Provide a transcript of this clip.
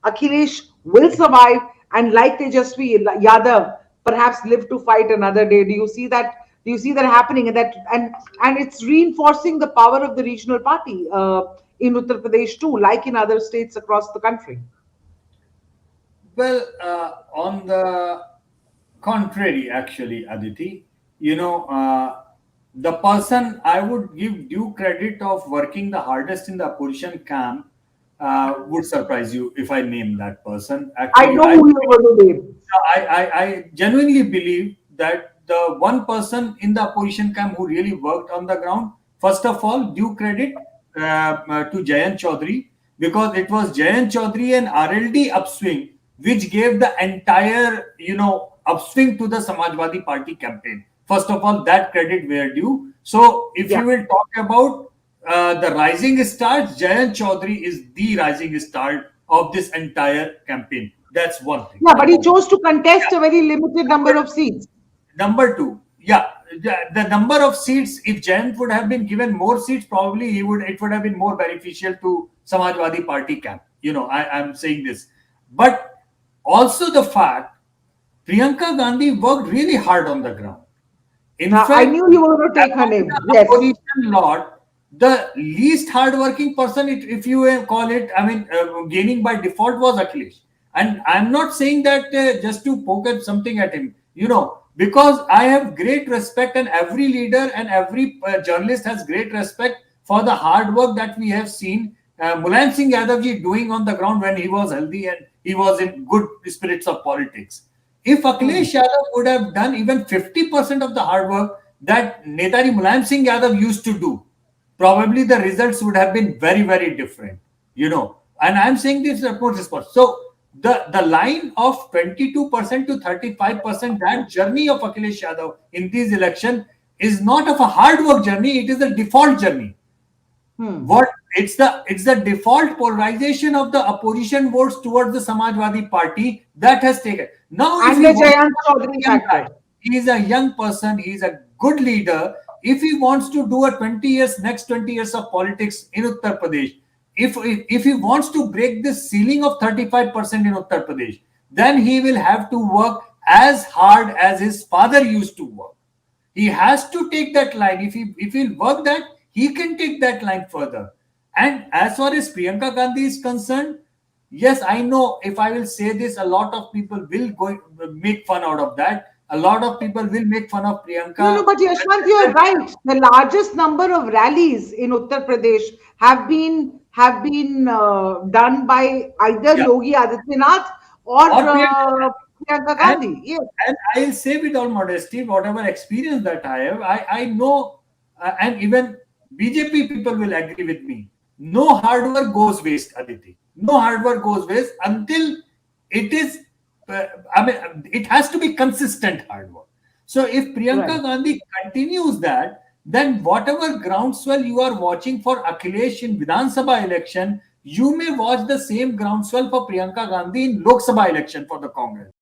Akhilesh will survive and like Tejasvi Yadav perhaps live to fight another day. Do you see that? Do you see that happening? And it's reinforcing the power of the regional party in Uttar Pradesh too, like in other states across the country. Well, on the contrary, actually, Aditi, you know, the person I would give due credit of working the hardest in the opposition camp would surprise you if I name that person. I Actually, know who you're going to name. I genuinely believe that the one person in the opposition camp who really worked on the ground, first of all, due credit to Jayant Chaudhary, because it was Jayant Chaudhary and RLD upswing which gave the entire, upswing to the Samajwadi Party campaign. First of all, that credit were due. So, if Yeah. you will talk about the rising stars, Jayant Chaudhary is the rising star of this entire campaign. That's one thing. Yeah, but Number he one. chose to contest a very limited number Number, of seats. number two, yeah, the number of seats. If Jayant would have been given more seats, probably he would. It would have been more beneficial to Samajwadi Party camp. I'm saying this, but also the fact Priyanka Gandhi worked really hard on the ground. In I fact, knew you were going to take her among name. the Yes. opposition lot, the least hardworking person, if you call it, gaining by default was Akhilesh. And I'm not saying that just to poke at something at him, because I have great respect, and every leader and every journalist has great respect for the hard work that we have seen Mulayam Singh Yadav ji doing on the ground when he was healthy and he was in good spirits of politics. If Hmm. Akhilesh Yadav would have done even 50% of the hard work that Netari Mulayam Singh Yadav used to do, probably the results would have been very, very different. And I'm saying this is utmost response. So the line of 22% to 35%, that journey of Akhilesh Yadav in this election is not of a hard work journey, it is a default journey. Hmm. What it's the default polarization of the opposition votes towards the Samajwadi Party that has taken. Now, if And he the wants Jayant to be Chaudhary a young guy, factor. he is a young person, he is a good leader. If he wants to do a 20 years, next 20 years of politics in Uttar Pradesh, if he wants to break this ceiling of 35% in Uttar Pradesh, then he will have to work as hard as his father used to work. He has to take that line. If he'll work that, he can take that line further. And as far as Priyanka Gandhi is concerned, yes, I know if I will say this, a lot of people will go make fun out of that. A lot of people will make fun of No, no, Priyanka. but Yashwant, you're right. The largest number of rallies in Uttar Pradesh have been done by either Yeah, Yogi Adityanath or or Priyanka Priyanka And Gandhi. Yes. and I'll say with all modesty, whatever experience that I have, I know, and even BJP people will agree with me. No hard work goes waste, Aditi. No hard work goes waste until it is. It has to be consistent hard work. So if Priyanka Right. Gandhi continues that, then whatever groundswell you are watching for Akhilesh in Vidhan Sabha election, you may watch the same groundswell for Priyanka Gandhi in Lok Sabha election for the Congress.